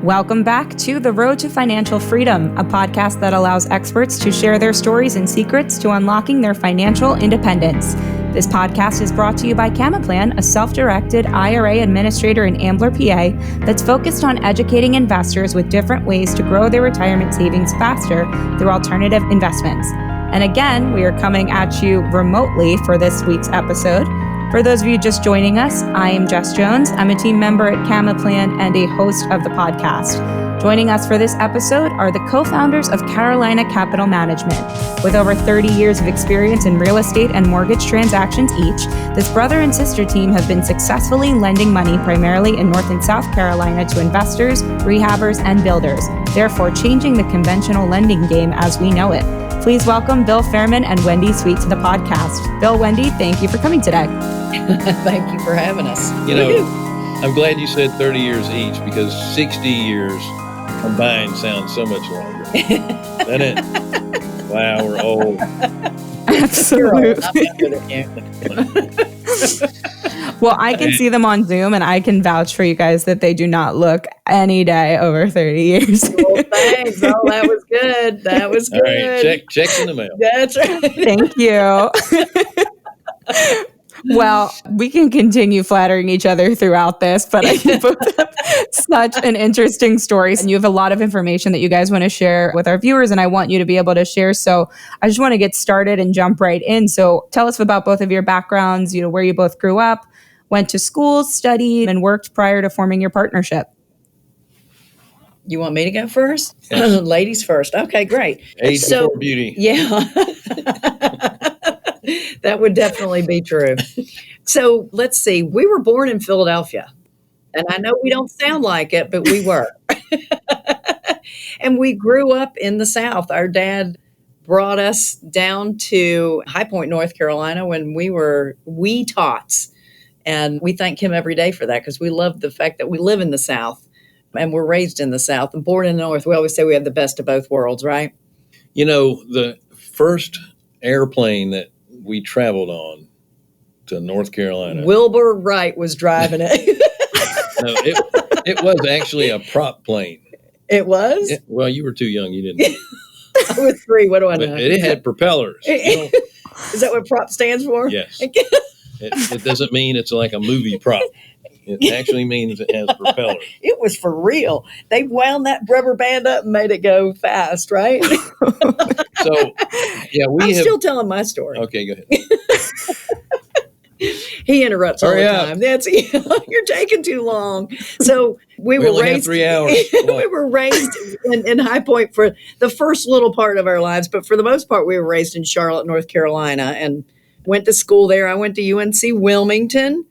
Welcome back to The Road to Financial Freedom, a podcast that allows experts to share their stories and secrets to unlocking their financial independence. This podcast is brought to you by CamaPlan, a self-directed IRA administrator in Ambler, PA, that's focused on educating investors with different ways to grow their retirement savings faster through alternative investments. And again, we are coming at you remotely for this week's episode. For those of you just joining us, I am Jess Jones. I'm a team member at CamaPlan and a host of the podcast. Joining us for this episode are the co-founders of Carolina Capital Management. With over 30 years of experience in real estate and mortgage transactions each, this brother and sister team have been successfully lending money primarily in North and South Carolina to investors, rehabbers, and builders, therefore changing the conventional lending game as we know it. Please welcome Bill Fairman and Wendy Sweet to the podcast. Bill, Wendy, thank you for coming today. Thank you for having us. You know, I'm glad you said 30 years each because 60 years combined sounds so much longer. Doesn't it? Wow, we're old. Absolutely. Well, I can see them on Zoom and I can vouch for you guys that they do not look any day over 30 years. Well, thanks. Oh, that was good. That was good. All right, checks in the mail. That's right. Thank you. Well, we can continue flattering each other throughout this, but I think both have such an interesting story. And you have a lot of information that you guys want to share with our viewers, and I want you to be able to share. So I just want to get started and jump right in. So tell us about both of your backgrounds, where you both grew up, went to school, studied, and worked prior to forming your partnership. You want me to go first? Yes. Ladies first. Okay, great. Age before beauty. Yeah. That would definitely be true. So let's see. We were born in Philadelphia. And I know we don't sound like it, but we were. And we grew up in the South. Our dad brought us down to High Point, North Carolina when we were wee tots. And we thank him every day for that because we love the fact that we live in the South and we're raised in the South and born in the North. We always say we have the best of both worlds, right? You know, the first airplane that we traveled on to North Carolina. Wilbur Wright was driving it. No, it was actually a prop plane. It was? Well, you were too young. You didn't know. I was 3. What do I know? But it had propellers. Is that what prop stands for? Yes. It doesn't mean it's like a movie prop. It actually means it has propellers. It was for real. They wound that rubber band up and made it go fast, right? So, yeah, I'm still telling my story. Okay, go ahead. He interrupts all Hurry the up. time. You're taking too long. So we were only have raised 3 hours. we were raised in High Point for the first little part of our lives, but for the most part, we were raised in Charlotte, North Carolina, and went to school there. I went to UNC Wilmington.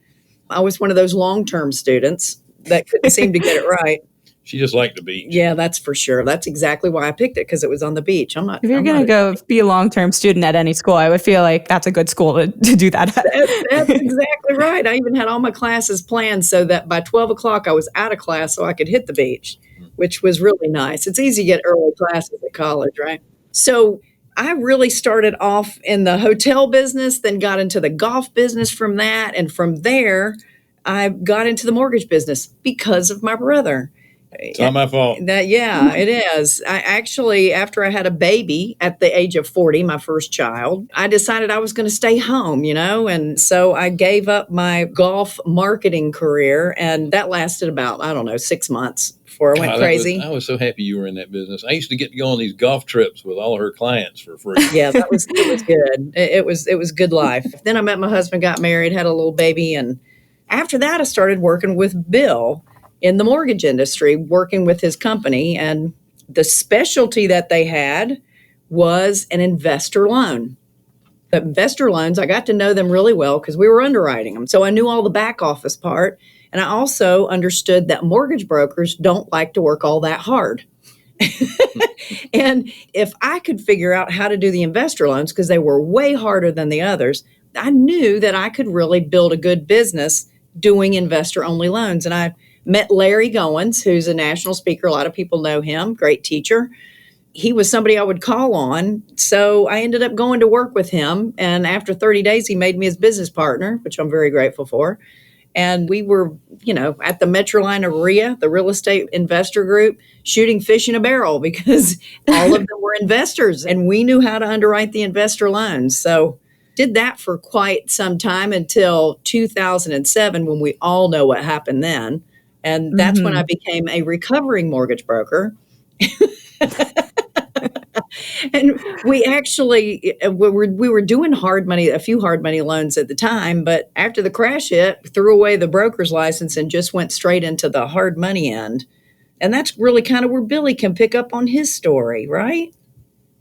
I was one of those long-term students that couldn't seem to get it right. She just liked the beach. Yeah, that's for sure. That's exactly why I picked it, because it was on the beach. If you're going to go be a long-term student at any school, I would feel like that's a good school to do that at. That's exactly right. I even had all my classes planned so that by 12 o'clock I was out of class so I could hit the beach, which was really nice. It's easy to get early classes at college, right? So I really started off in the hotel business, then got into the golf business from that. And from there, I got into the mortgage business because of my brother. It's not my fault. Yeah, it is. I actually, after I had a baby at the age of 40, my first child, I decided I was going to stay home, and so I gave up my golf marketing career, and that lasted about, 6 months before I went crazy. I was so happy you were in that business. I used to get to go on these golf trips with all her clients for free. Yeah, it was good. It was good life. Then I met my husband, got married, had a little baby, and after that, I started working with Bill in the mortgage industry, working with his company. And the specialty that they had was an investor loan. The investor loans, I got to know them really well because we were underwriting them. So I knew all the back office part. And I also understood that mortgage brokers don't like to work all that hard. And if I could figure out how to do the investor loans, because they were way harder than the others, I knew that I could really build a good business doing investor-only loans. And I met Larry Goins, who's a national speaker. A lot of people know him, great teacher. He was somebody I would call on. So I ended up going to work with him. And after 30 days, he made me his business partner, which I'm very grateful for. And we were, at the Metroline of RIA, the real estate investor group, shooting fish in a barrel because all of them were investors and we knew how to underwrite the investor loans. So did that for quite some time until 2007, when we all know what happened then. And that's when I became a recovering mortgage broker. And we actually, we were doing a few hard money loans at the time, but after the crash hit, threw away the broker's license and just went straight into the hard money end. And that's really kind of where Billy can pick up on his story, right?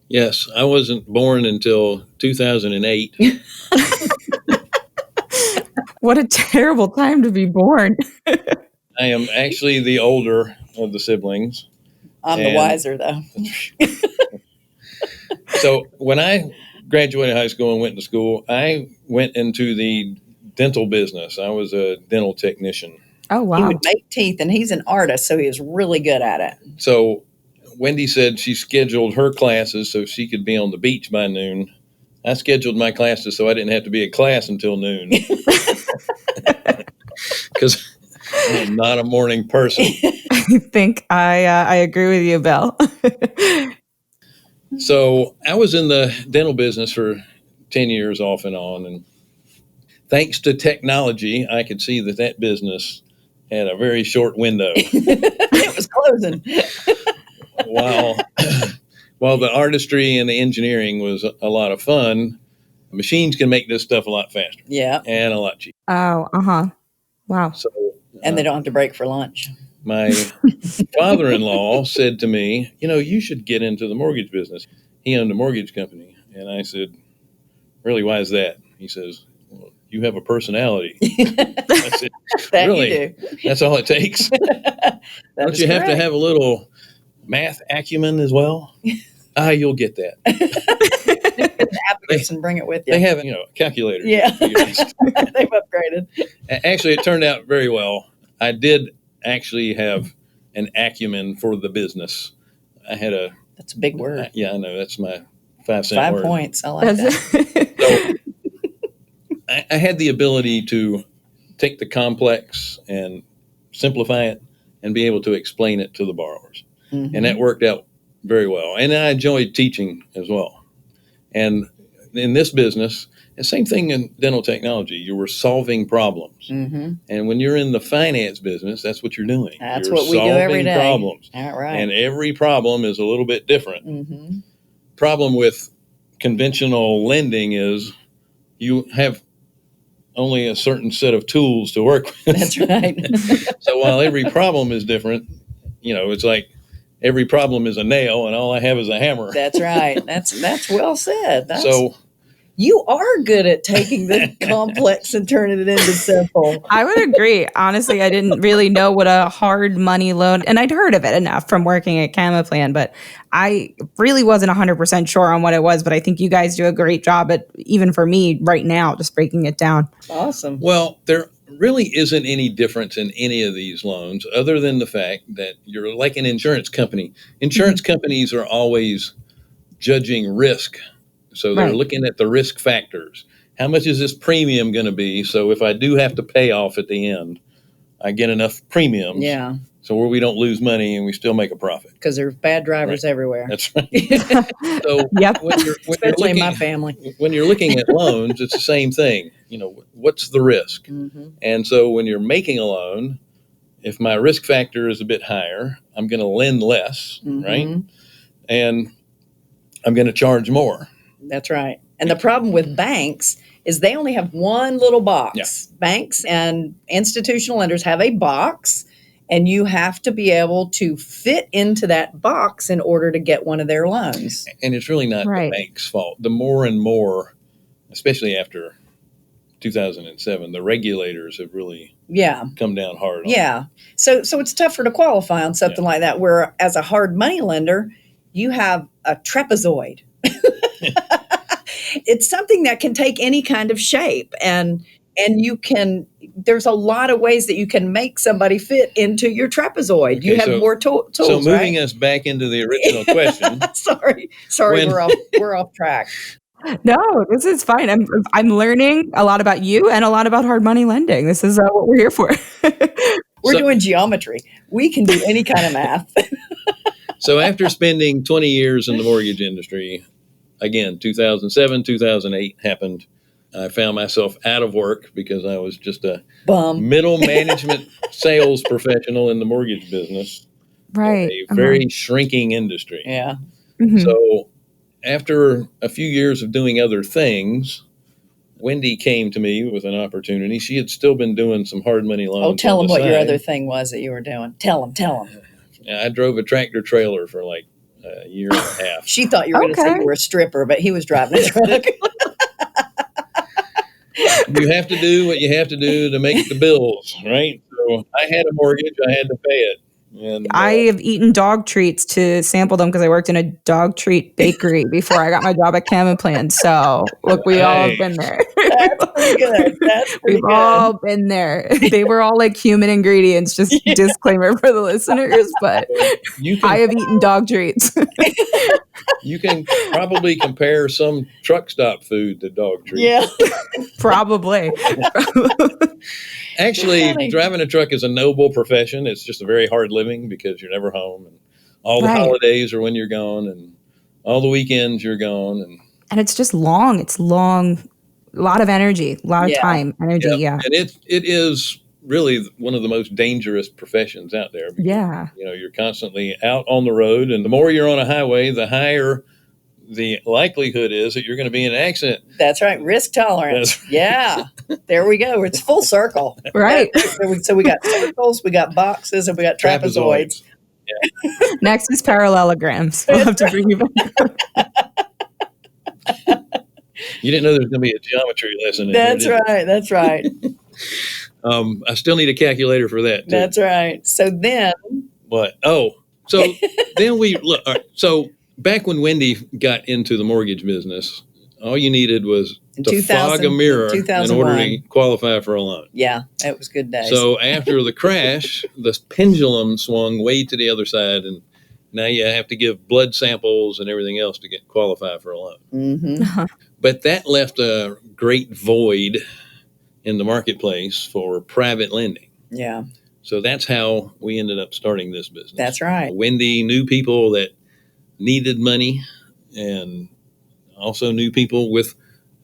Yes, I wasn't born until 2008. What a terrible time to be born. I am actually the older of the siblings. I'm the wiser, though. So when I graduated high school and went to school, I went into the dental business. I was a dental technician. Oh, wow. He would make teeth, and he's an artist, so he was really good at it. So Wendy said she scheduled her classes so she could be on the beach by noon. I scheduled my classes so I didn't have to be at class until noon. Because I'm not a morning person. I think I agree with you, Bill. So I was in the dental business for 10 years off and on. And thanks to technology, I could see that business had a very short window. It was closing. While the artistry and the engineering was a lot of fun, machines can make this stuff a lot faster. Yeah. And a lot cheaper. Oh, wow. So, and they don't have to break for lunch. My father-in-law said to me, you should get into the mortgage business. He owned a mortgage company. And I said, really, why is that? He says, well, you have a personality. I said, that really? You do. That's all it takes? Don't you have to have a little math acumen as well? You'll get that. And bring it with you. They have, a calculator. Yeah. They've upgraded. Actually, it turned out very well. I did actually have an acumen for the business. I had That's a big word. Yeah, I know. That's my 5-cent word. 5 points. I like that. So I had the ability to take the complex and simplify it and be able to explain it to the borrowers. Mm-hmm. And that worked out very well. And I enjoyed teaching as well. And in this business, the same thing in dental technology, you were solving problems. Mm-hmm. And when you're in the finance business, that's what you're doing. That's you're what we do every day. Problems. All right. And every problem is a little bit different. Mm-hmm. Problem with conventional lending is you have only a certain set of tools to work with. That's right. So while every problem is different, it's like every problem is a nail and all I have is a hammer. That's right. That's well said. So you are good at taking the complex and turning it into simple. I would agree. Honestly, I didn't really know what a hard money loan, and I'd heard of it enough from working at CamaPlan, but I really wasn't 100% sure on what it was. But I think you guys do a great job at, even for me right now, just breaking it down. Awesome. Well, there really isn't any difference in any of these loans other than the fact that you're like an insurance company. Insurance companies are always judging risk. So they're looking at the risk factors. How much is this premium going to be? So if I do have to pay off at the end, I get enough premiums. Yeah. So where we don't lose money and we still make a profit. Because there's bad drivers everywhere. That's right. So especially in my family. When you're looking at loans, it's the same thing. What's the risk? Mm-hmm. And so when you're making a loan, if my risk factor is a bit higher, I'm going to lend less, right? And I'm going to charge more. That's right. And the problem with banks is they only have one little box. Yeah. Banks and institutional lenders have a box, and you have to be able to fit into that box in order to get one of their loans. And it's really not the bank's fault. The more and more, especially after 2007, the regulators have really come down hard on it. So it's tougher to qualify on something like that, where as a hard money lender, you have a trapezoid. It's something that can take any kind of shape, and there's a lot of ways that you can make somebody fit into your trapezoid. Okay, you have more tools. So moving us back into the original question. Sorry, we're off track. No, this is fine. I'm learning a lot about you and a lot about hard money lending. This is what we're here for. We're So- doing geometry. We can do any kind of math. So after spending 20 years in the mortgage industry, again, 2007, 2008 happened. I found myself out of work because I was just a Bum. middle management sales professional in the mortgage business, Right. a very shrinking industry. Yeah. Mhm. So after a few years of doing other things, Wendy came to me with an opportunity. She had still been doing some hard money loans. Oh, tell on them the what your side. other thing was that you were doing. Tell them. I drove a tractor trailer for like a year and a half. She thought you were going to say Okay. you were a stripper, but he was driving a truck. You have to do what you have to do to make the bills, right? So I had a mortgage, I had to pay it. And I have eaten dog treats to sample them because I worked in a dog treat bakery before I got my job at CamaPlan. So look, we all have been there. That's pretty good. That's pretty We've good. all been there. They were all like human ingredients, just disclaimer for the listeners, but you I can have eaten dog treats. you can probably compare some truck stop food to dog treats. Yeah. Probably. Actually, Funny. driving a truck is a noble profession. It's just a very hard living because you're never home, and all the Right. holidays are when you're gone, and all the weekends you're gone, And it's just long. It's long. A lot of energy, a lot of Yeah. time, energy. Yeah. and it is really one of the most dangerous professions out there. Because, Yeah. you're constantly out on the road, and the more you're on a highway, the higher the likelihood is that you're going to be in an accident. That's right. Risk tolerance. Yeah. There we go. It's full circle. Right. So we got circles, we got boxes, and we got trapezoids. Next is parallelograms. We'll have to bring you back. You didn't know there was going to be a geometry lesson in here, That's did you? right. That's right. I still need a calculator for that, too. That's right. So then, What? Oh, so then we look. All right, so back when Wendy got into the mortgage business, all you needed was In to 2000 fog a mirror in order 2001. to qualify for a loan. yeah, it was good days. So after the crash, the pendulum swung way to the other side, and now you have to give blood samples and everything else to get qualify for a loan. Mm-hmm. But that left a great void in the marketplace for private lending. Yeah, So that's how we ended up starting this business. that's right. Wendy knew people that needed money and also knew people with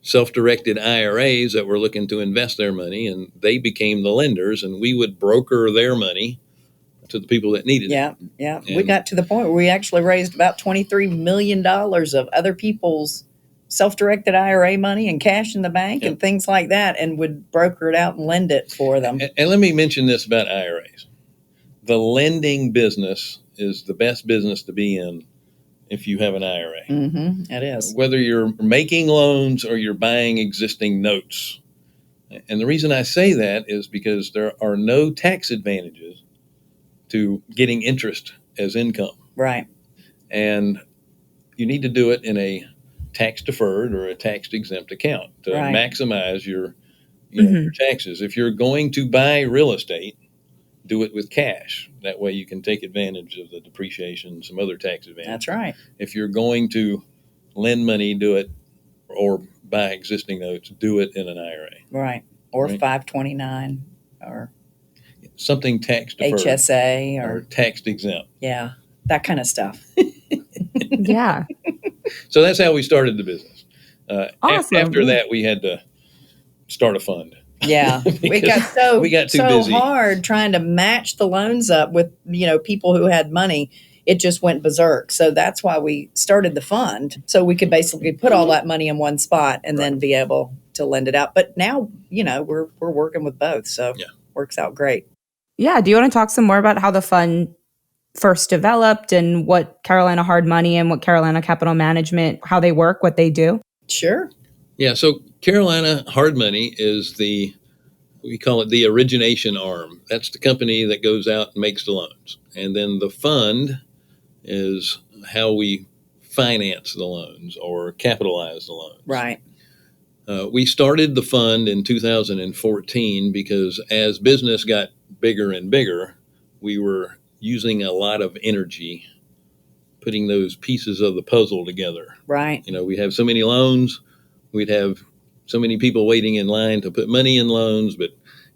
self-directed IRAs that were looking to invest their money, and they became the lenders, and we would broker their money to the people that needed it. Yeah. We And- got to the point where we actually raised about $23 million of other people's self-directed IRA money and cash in the bank Yeah. and things like that, and would broker it out and lend it for them. And let me mention this about IRAs. The lending business is the best business to be in if you have an IRA. Mm-hmm. It is. Whether you're making loans or you're buying existing notes. And the reason I say that is because there are no tax advantages to getting interest as income. Right. And you need to do it in a tax deferred or a tax exempt account to Right. maximize your, your taxes. If you're going to buy real estate, do it with cash. That way you can take advantage of the depreciation and some other tax advantages. That's right. If you're going to lend money, do it, or buy existing notes, do it in an IRA. Right. Or Right. 529 or Something tax deferred HSA or or, tax exempt. yeah, that kind of stuff. Yeah. So that's how we started the business. Awesome. After that, we had to start a fund. Yeah, we Because got we got too so busy. hard trying to match the loans up with people who had money. It just went berserk. So that's why we started the fund, so we could basically put all that money in one spot and then be able to lend it out. But now we're working with both, so Yeah. works out great. Yeah. Do you want to talk some more about how the fund first developed and what Carolina Hard Money and what Carolina Capital Management, how they work, what they do? Sure. Yeah, so Carolina Hard Money is we call it the origination arm. That's the company that goes out and makes the loans. And then the fund is how we finance the loans or capitalize the loans. Right. We started the fund in 2014 because as business got bigger and bigger, we were using a lot of energy putting those pieces of the puzzle together. Right. We have so many loans, we'd have so many people waiting in line to put money in loans. But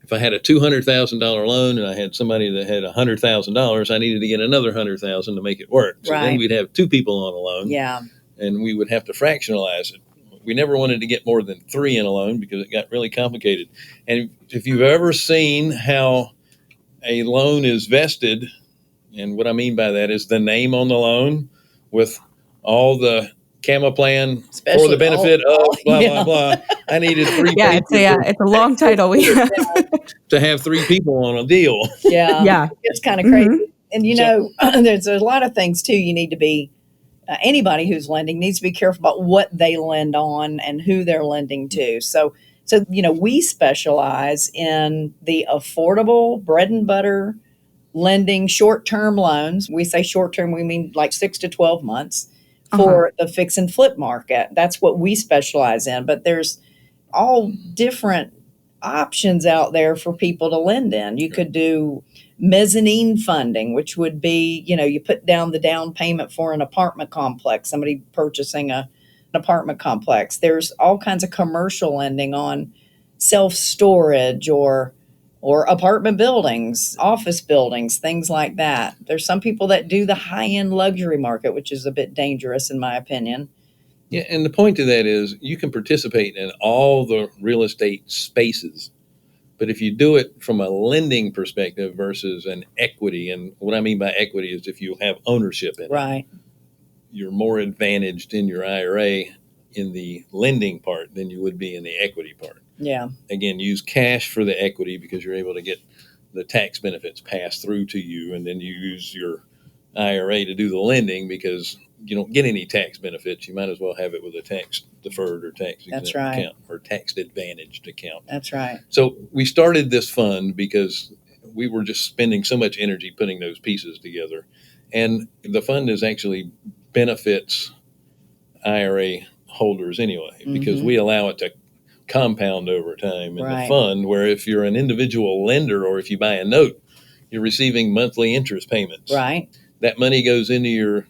if I had a $200,000 loan and I had somebody that had $100,000, I needed to get another $100,000 to make it work. So then we'd have two people on a loan. Yeah. And we would have to fractionalize it. We never wanted to get more than three in a loan because it got really complicated. And if you've ever seen how a loan is vested, and what I mean by that is the name on the loan with all the CamaPlan for the benefit of blah, blah, blah. I needed three pages. It's a long title we have. To have three people on a deal. Yeah. It's kind of crazy. Mm-hmm. And, there's a lot of things, too, you need to be, anybody who's lending needs to be careful about what they lend on and who they're lending to. So, we specialize in the affordable bread and butter lending short-term loans. We say short-term, we mean like 6 to 12 months for the fix and flip market. That's what we specialize in. But there's all different options out there for people to lend in. You could do mezzanine funding, which would be, you put down the down payment for an apartment complex, somebody purchasing an apartment complex. There's all kinds of commercial lending on self-storage or apartment buildings, office buildings, things like that. There's some people that do the high-end luxury market, which is a bit dangerous in my opinion. Yeah, and the point of that is you can participate in all the real estate spaces, but if you do it from a lending perspective versus an equity, and what I mean by equity is if you have ownership in it, you're more advantaged in your IRA in the lending part than you would be in the equity part. Yeah. Again, use cash for the equity because you're able to get the tax benefits passed through to you, and then you use your IRA to do the lending because you don't get any tax benefits. You might as well have it with a tax deferred or tax exempt account or tax advantaged account. That's right. So we started this fund because we were just spending so much energy putting those pieces together. And the fund is actually benefits IRA holders anyway, because we allow it to compound over time in the fund, where if you're an individual lender or if you buy a note, you're receiving monthly interest payments. Right. That money goes into your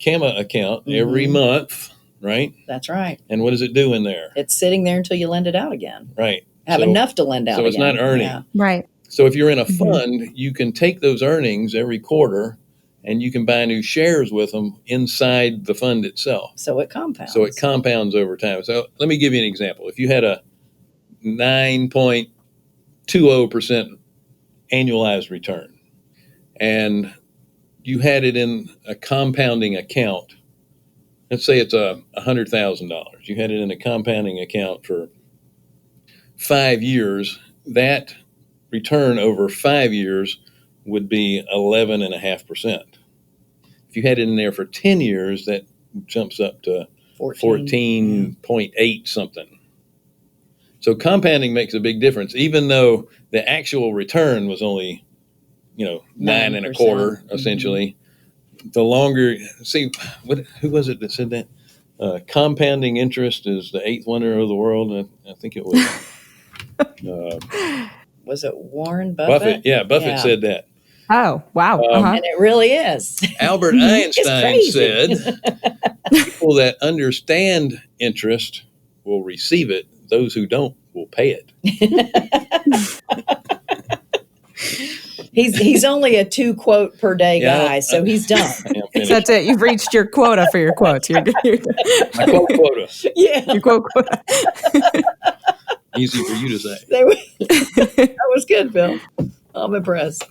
Cama account every month, right? That's right. And what does it do in there? It's sitting there until you lend it out again. Right. Have enough to lend out again. So it's not earning. Yeah. Right. So if you're in a fund, you can take those earnings every quarter and you can buy new shares with them inside the fund itself. So it compounds. Over time. So let me give you an example. If you had a 9.20% annualized return and you had it in a compounding account, let's say it's $100,000. You had it in a compounding account for 5 years. That return over 5 years would be 11.5%. If you had it in there for 10 years, that jumps up to 14.8 something. So compounding makes a big difference, even though the actual return was only, 9.25 essentially. The longer, who was it that said that? Compounding interest is the eighth wonder of the world. I think it was. Was it Warren Buffett? Buffett said that. Oh, wow. And it really is. Albert Einstein said, people that understand interest will receive it. Those who don't will pay it. He's only a 2 quote per day guy, so he's done. That's it. You've reached your quota for your quotes. You're My quote quota. Yeah. Your quote quota. Easy for you to say. That was good, Bill. I'm impressed.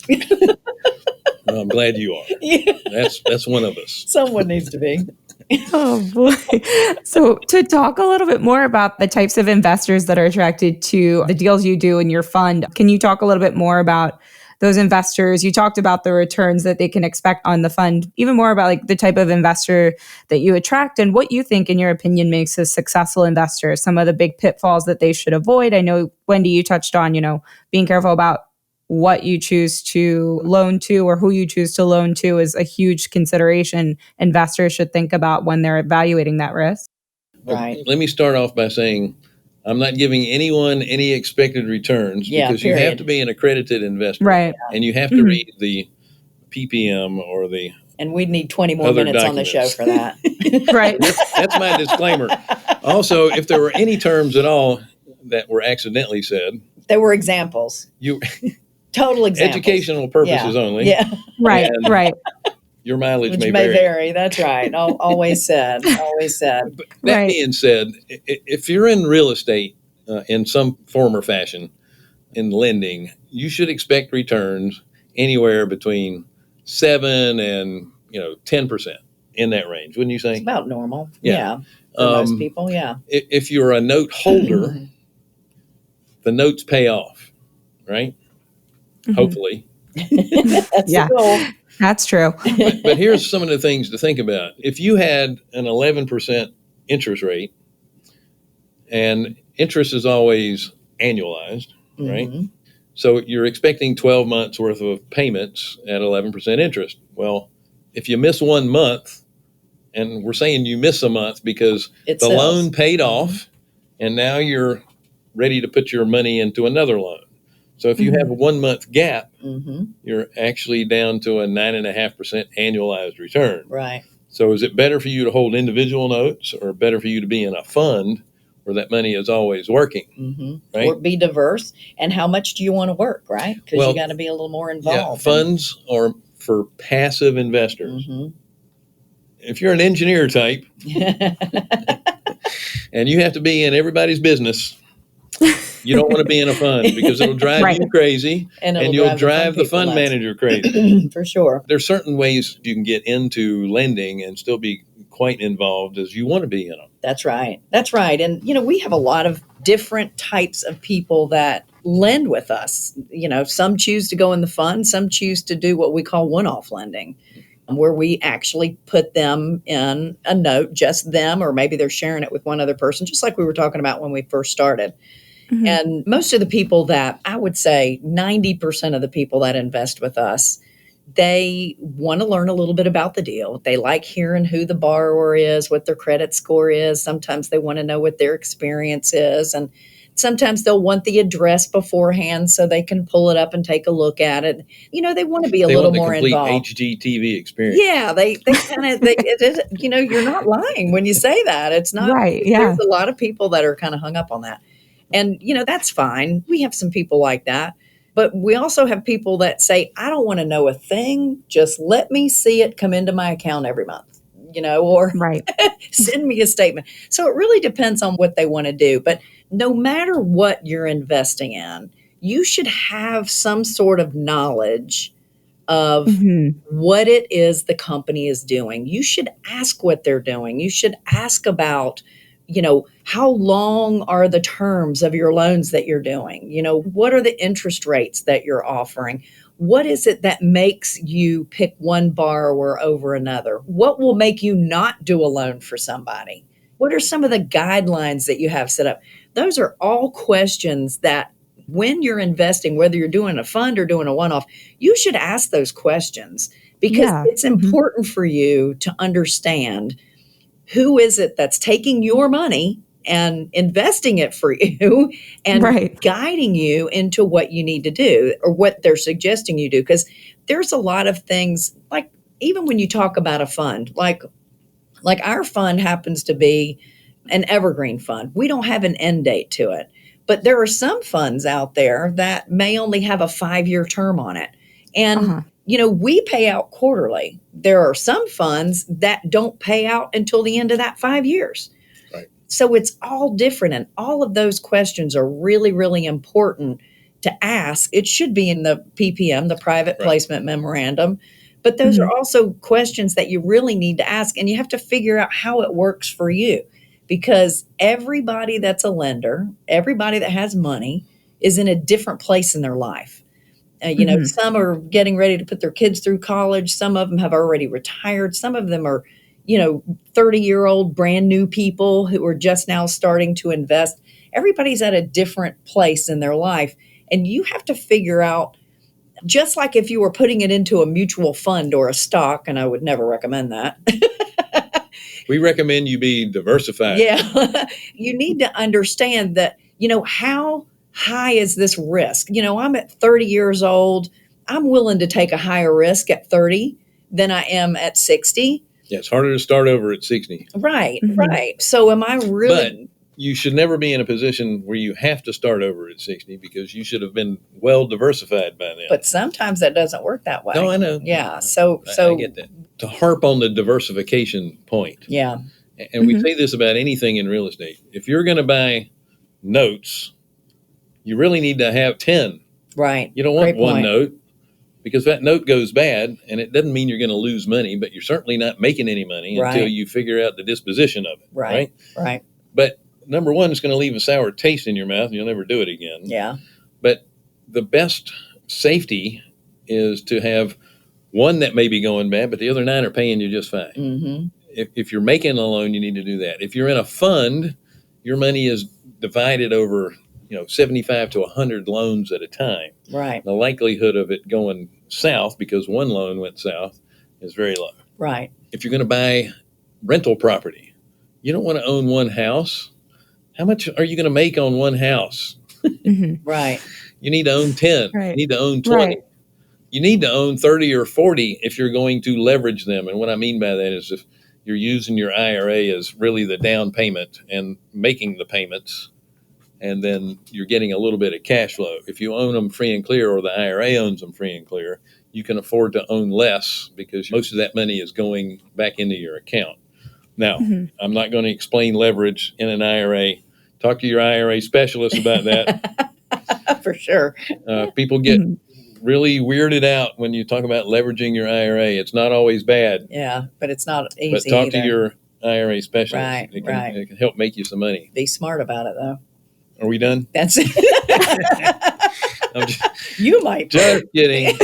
Well, I'm glad you are. Yeah. That's one of us. Someone needs to be. Oh, boy. So to talk a little bit more about the types of investors that are attracted to the deals you do in your fund, can you talk a little bit more about those investors? You talked about the returns that they can expect on the fund, even more about like the type of investor that you attract and what you think, in your opinion, makes a successful investor, some of the big pitfalls that they should avoid. I know, Wendy, you touched on, being careful about what you choose to loan to or who you choose to loan to is a huge consideration investors should think about when they're evaluating that risk. Right. Let me start off by saying I'm not giving anyone any expected returns because you have to be an accredited investor. Right. And you have to read the PPM or the And we'd need 20 more minutes on the show for that. Right. That's my disclaimer. Also, if there were any terms at all that were accidentally said, There were examples. you Total examples. educational purposes only. Yeah. Right, And right, your mileage Which may may vary. vary. That's right. Always said. Always said. But that Right. being said, if you're in real estate in some form or fashion in lending, you should expect returns anywhere between 7 and 10% in that range, wouldn't you It's say? about normal. Yeah. Yeah. For most people, yeah. If you're a note holder, the notes pay off, right? Mhm. Hopefully. That's Yeah. the goal. That's true. But here's some of the things to think about. If you had an 11% interest rate, and interest is always annualized, right? Mhm. So you're expecting 12 months worth of payments at 11% interest. Well, if you miss 1 month, and we're saying you miss a month because It the sells. loan paid off, and now you're ready to put your money into another loan. So if you have a 1 month gap, Mhm. you're actually down to a 9.5% annualized return. Right. So is it better for you to hold individual notes or better for you to be in a fund where that money is always working? Mm-hmm. Right. Or be diverse. And how much do you want to work, right? Because Well, you got to be a little more Yeah, involved. funds are for passive investors. Mhm. If you're an engineer type and you have to be in everybody's business, you don't want to be in a fund because it'll drive Right. you crazy and and it'll you'll drive the people fund nuts. manager crazy. For sure. There's certain ways you can get into lending and still be quite involved as you want to be in them. That's right. That's right. And, we have a lot of different types of people that lend with us. Some choose to go in the fund, some choose to do what we call one-off lending, where we actually put them in a note, just them, or maybe they're sharing it with one other person, just like we were talking about when we first started. Mhm. And most of the people that I would say 90% of the people that invest with us, they want to learn a little bit about the deal. They like hearing who the borrower is, what their credit score is. Sometimes they want to know what their experience is. And sometimes they'll want the address beforehand so they can pull it up and take a look at it. They want to be a They little want the more complete involved. HGTV experience. Yeah, they kind of, it is, you're not lying when you say that. It's not, Right, yeah. There's a lot of people that are kind of hung up on that. And, that's fine. We have some people like that. But we also have people that say, I don't want to know a thing. Just let me see it come into my account every month, or Right. send me a statement. So it really depends on what they want to do. But no matter what you're investing in, you should have some sort of knowledge of Mhm. what it is the company is doing. You should ask what they're doing. You should ask about, how long are the terms of your loans that you're doing? What are the interest rates that you're offering? What is it that makes you pick one borrower over another? What will make you not do a loan for somebody? What are some of the guidelines that you have set up? Those are all questions that when you're investing, whether you're doing a fund or doing a one-off, you should ask those questions because Yeah. it's important for you to understand who is it that's taking your money and investing it for you and Right. guiding you into what you need to do or what they're suggesting you do. Because there's a lot of things, like even when you talk about a fund, like our fund happens to be an evergreen fund. We don't have an end date to it. But there are some funds out there that may only have a 5-year term on it. And, Uh-huh. we pay out quarterly. There are some funds that don't pay out until the end of that 5 years. Right. So it's all different. And all of those questions are really, really important to ask. It should be in the PPM, the private Right. placement memorandum. But those Mhm. are also questions that you really need to ask. And you have to figure out how it works for you. Because everybody that's a lender, everybody that has money is in a different place in their life. Mhm. Some are getting ready to put their kids through college. Some of them have already retired. Some of them are, 30-year-old brand new people who are just now starting to invest. Everybody's at a different place in their life. And you have to figure out, just like if you were putting it into a mutual fund or a stock, and I would never recommend that. We recommend you be diversified. Yeah. You need to understand that, how high is this risk? I'm at 30 years old. I'm willing to take a higher risk at 30 than I am at 60. Yeah, it's harder to start over at 60. Right, Mhm. right. So am I really? You should never be in a position where you have to start over at 60 because you should have been well diversified by then. But sometimes that doesn't work that way. No, I know. Yeah. So I get that. To harp on the diversification point, yeah. and we Mhm. say this about anything in real estate, if you're going to buy notes, you really need to have 10. Right. You don't want Great one point. note because that note goes bad, and it doesn't mean you're going to lose money, but you're certainly not making any money until Right. you figure out the disposition of it. Right. Right. But number one, it's going to leave a sour taste in your mouth, and you'll never do it again. Yeah. But the best safety is to have one that may be going bad, but the other 9 are paying you just fine. Mm-hmm. If you're making a loan, you need to do that. If you're in a fund, your money is divided over 75 to 100 loans at a time. Right. The likelihood of it going south because one loan went south is very low. Right. If you're going to buy rental property, you don't want to own one house. How much are you going to make on one house? Mhm. Right. You need to own 10. Right. You need to own 20. Right. You need to own 30 or 40 if you're going to leverage them. And what I mean by that is if you're using your IRA as really the down payment and making the payments, and then you're getting a little bit of cash flow. If you own them free and clear or the IRA owns them free and clear, you can afford to own less because most of that money is going back into your account. Now, Mhm. I'm not going to explain leverage in an IRA. Talk to your IRA specialist about that. For sure. People get Mhm. really weirded out when you talk about leveraging your IRA. It's not always bad, Yeah. But it's not but easy talk either. to your IRA specialist. Right, It right. can help make you some money. Be smart about it, though. Are we done? That's it. I'm just, You might. just kidding.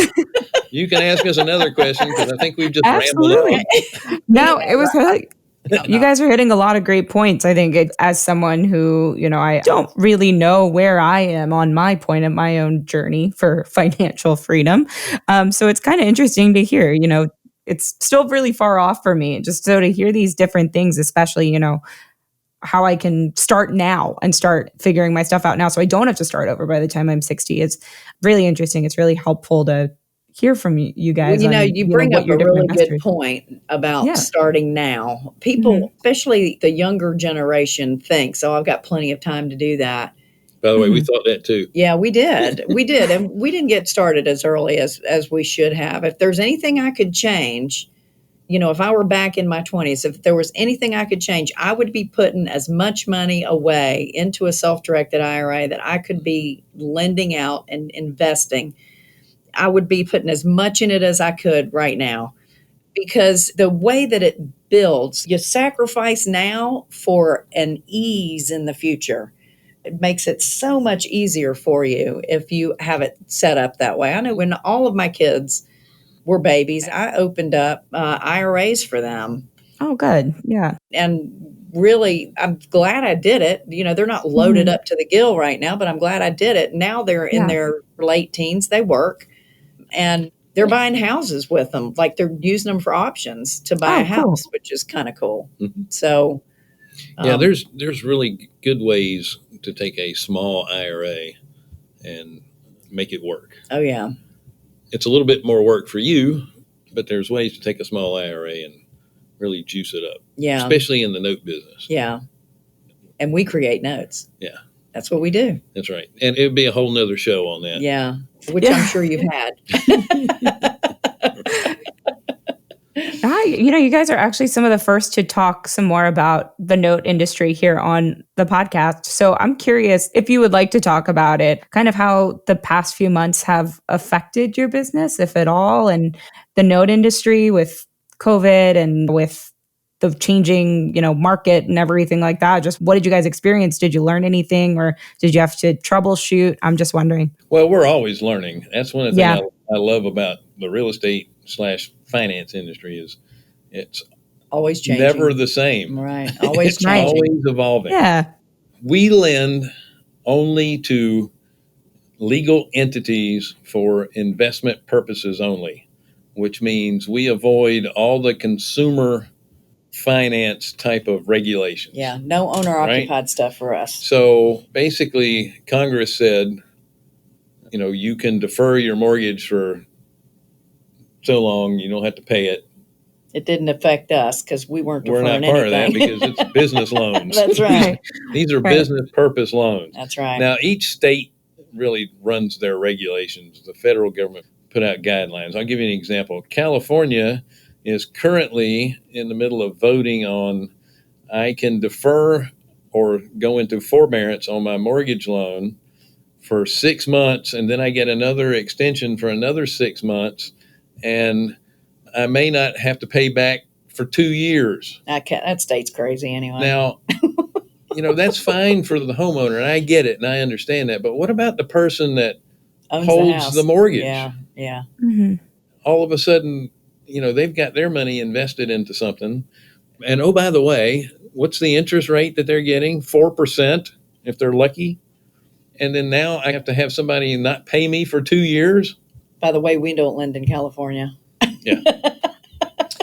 You can ask us another question because I think we've just rambled Absolutely. on. No, it was really. You guys are hitting a lot of great points. I think as someone who, I don't really know where I am on my point of my own journey for financial freedom. So it's kind of interesting to hear, it's still really far off for me. Just so to hear these different things, especially, how I can start now and start figuring my stuff out now so I don't have to start over by the time I'm 60 is really interesting. It's really helpful to hear from you guys. Well, on, you bring what up your a different really good investors. point about Yeah. starting now. People, especially the younger generation, think, so I've got plenty of time to do that. By the way, we Mhm. thought that too. Yeah, we did. We did. And we didn't get started as early as we should have. If there's anything I could change, if I were back in my 20s, if there was anything I could change, I would be putting as much money away into a self-directed IRA that I could be lending out and investing. I would be putting as much in it as I could right now because the way that it builds, you sacrifice now for an ease in the future. It makes it so much easier for you if you have it set up that way. I know when all of my kids were babies, I opened up IRAs for them. Oh, good. Yeah. And really, I'm glad I did it. They're not loaded Mhm. up to the gill right now, but I'm glad I did it. Now they're in Yeah. their late teens. They work and they're buying houses with them. Like they're using them for options to buy Oh, a house, cool. which is kind of cool. Mhm. So, Yeah, there's really good ways to take a small IRA and make it work. oh yeah, It's a little bit more work for you, but there's ways to take a small IRA and really juice it up, yeah, especially in the note business. yeah. And we create notes. Yeah. That's what we do. That's right. And it would be a whole nother show on that. Yeah, which Yeah. I'm sure you've had. You guys are actually some of the first to talk some more about the note industry here on the podcast. So I'm curious if you would like to talk about it, kind of how the past few months have affected your business, if at all, and the note industry with COVID and with the changing, market and everything like that. Just what did you guys experience? Did you learn anything or did you have to troubleshoot? I'm just wondering. Well, we're always learning. That's one of the things Yeah. I love about the real estate / finance industry is it's Always changing. never the same. Right. Always It's changing. always evolving. Yeah. We lend only to legal entities for investment purposes only, which means we avoid all the consumer finance type of regulations. Yeah. No owner occupied stuff for us. So basically, Congress said, you can defer your mortgage for so long, you don't have to pay it. It didn't affect us because we weren't We're deferring not part of that anything. because it's business loans. That's right. These are Right. business purpose loans. That's right. Now, each state really runs their regulations. The federal government put out guidelines. I'll give you an example. California is currently in the middle of voting on I can defer or go into forbearance on my mortgage loan for 6 months, and then I get another extension for another 6 months, and I may not have to pay back for 2 years. That state's crazy anyway. Now, that's fine for the homeowner, and I get it, and I understand that. But what about the person that Owns holds the mortgage? Yeah, yeah. Mm-hmm. All of a sudden, they've got their money invested into something. And oh, by the way, what's the interest rate that they're getting? 4% if they're lucky. And then now I have to have somebody not pay me for 2 years. By the way, we don't lend in California. Yeah.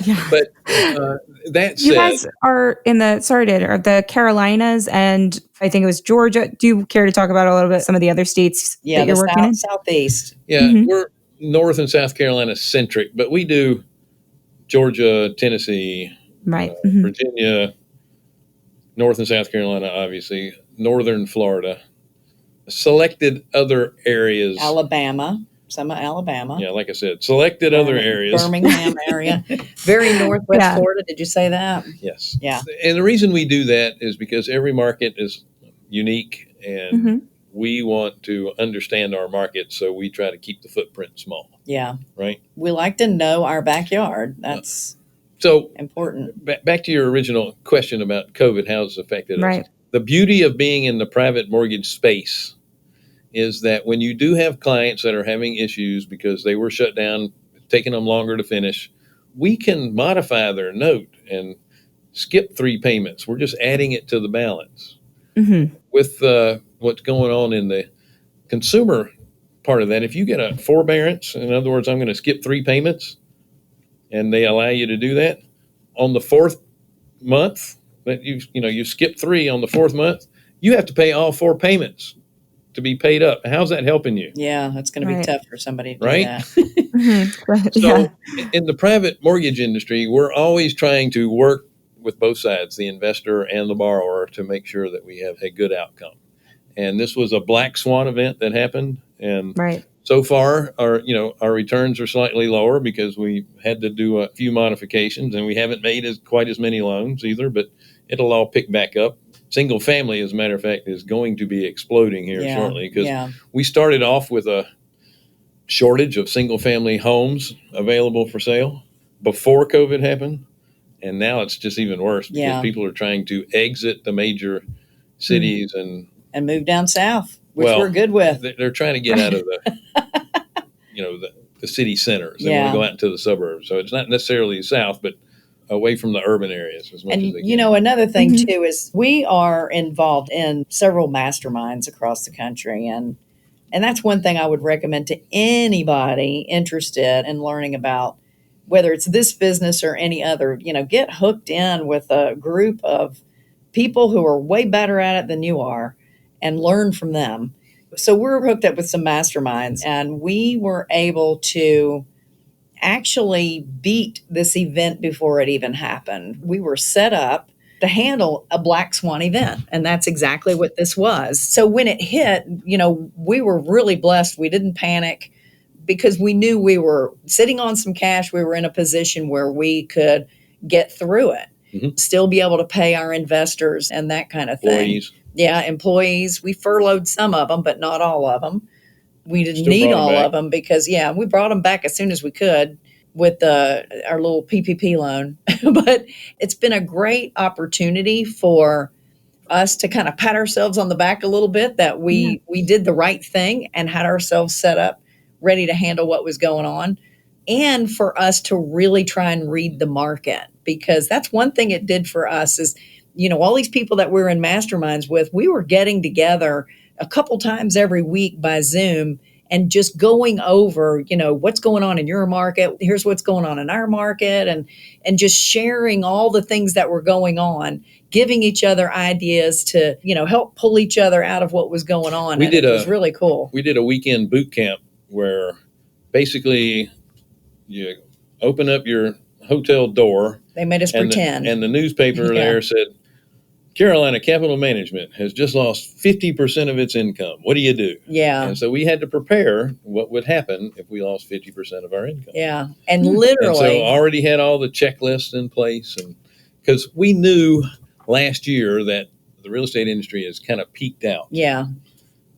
Yeah. But that You said, guys are in the Carolinas and I think it was Georgia. Do you care to talk about a little bit some of the other states Yeah, that you're the working in? southeast. yeah, Mhm. we're North and South Carolina centric, but we do Georgia, Tennessee, Right. Mhm. Virginia, North and South Carolina, obviously, Northern Florida, selected other areas. Alabama. Some of Alabama. Yeah, like I said, selected other areas. Birmingham area. Very northwest Yeah. Florida. Did you say that? Yes. Yeah. And the reason we do that is because every market is unique and Mhm. we want to understand our market, so we try to keep the footprint small, Yeah. right? We like to know our backyard. That's So important. back to your original question about COVID, how it's affected us. Right. The beauty of being in the private mortgage space is that when you do have clients that are having issues because they were shut down, taking them longer to finish, we can modify their note and skip 3 payments. We're just adding it to the balance. Mhm. With what's going on in the consumer part of that, if you get a forbearance, in other words, I'm going to skip 3 payments, and they allow you to do that on the 4th month that you skip 3 on the 4th month, you have to pay all 4 payments to be paid up. How's that helping you? Yeah, that's going to Right. be tough for somebody to do Right? that. Mhm. So Yeah. in the private mortgage industry, we're always trying to work with both sides, the investor and the borrower, to make sure that we have a good outcome. And this was a black swan event that happened. And Right. so far, our returns are slightly lower because we had to do a few modifications, and we haven't made quite as many loans either, but it'll all pick back up. Single family, as a matter of fact, is going to be exploding here shortly because we started off with a shortage of single family homes available for sale before COVID happened. And now it's just even worse because people are trying to exit the major cities and move down south, which we're good with. They're trying to get out of the city centers. They want to go out into the suburbs. So it's not necessarily south, but away from the urban areas as much as they can. Another thing too is we are involved in several masterminds across the country, and that's one thing I would recommend to anybody interested in learning about whether it's this business or any other. Get hooked in with a group of people who are way better at it than you are and learn from them. So we're hooked up with some masterminds, and we were able to actually beat this event before it even happened. We were set up to handle a black swan event, and that's exactly what this was. So when it hit, we were really blessed. We didn't panic because we knew we were sitting on some cash. We were in a position where we could get through it, still be able to pay our investors and that kind of thing. Employees. Yeah, employees. We furloughed some of them, but not all of them. We didn't need all of them because, we brought them back as soon as we could with our little PPP loan. But it's been a great opportunity for us to kind of pat ourselves on the back a little bit that we did the right thing and had ourselves set up ready to handle what was going on, and for us to really try and read the market, because that's one thing it did for us is, all these people that we're in masterminds with, we were getting together a couple times every week by Zoom and just going over, what's going on in your market. Here's what's going on in our market, and just sharing all the things that were going on, giving each other ideas to, help pull each other out of what was going on. It was really cool. We did a weekend boot camp where basically you open up your hotel door. They made us pretend. And the newspaper Yeah. there said, Carolina Capital Management has just lost 50% of its income. What do you do? Yeah. And so we had to prepare what would happen if we lost 50% of our income. Yeah. And literally. And so already had all the checklists in place. And because we knew last year that the real estate industry has kind of peaked out. Yeah.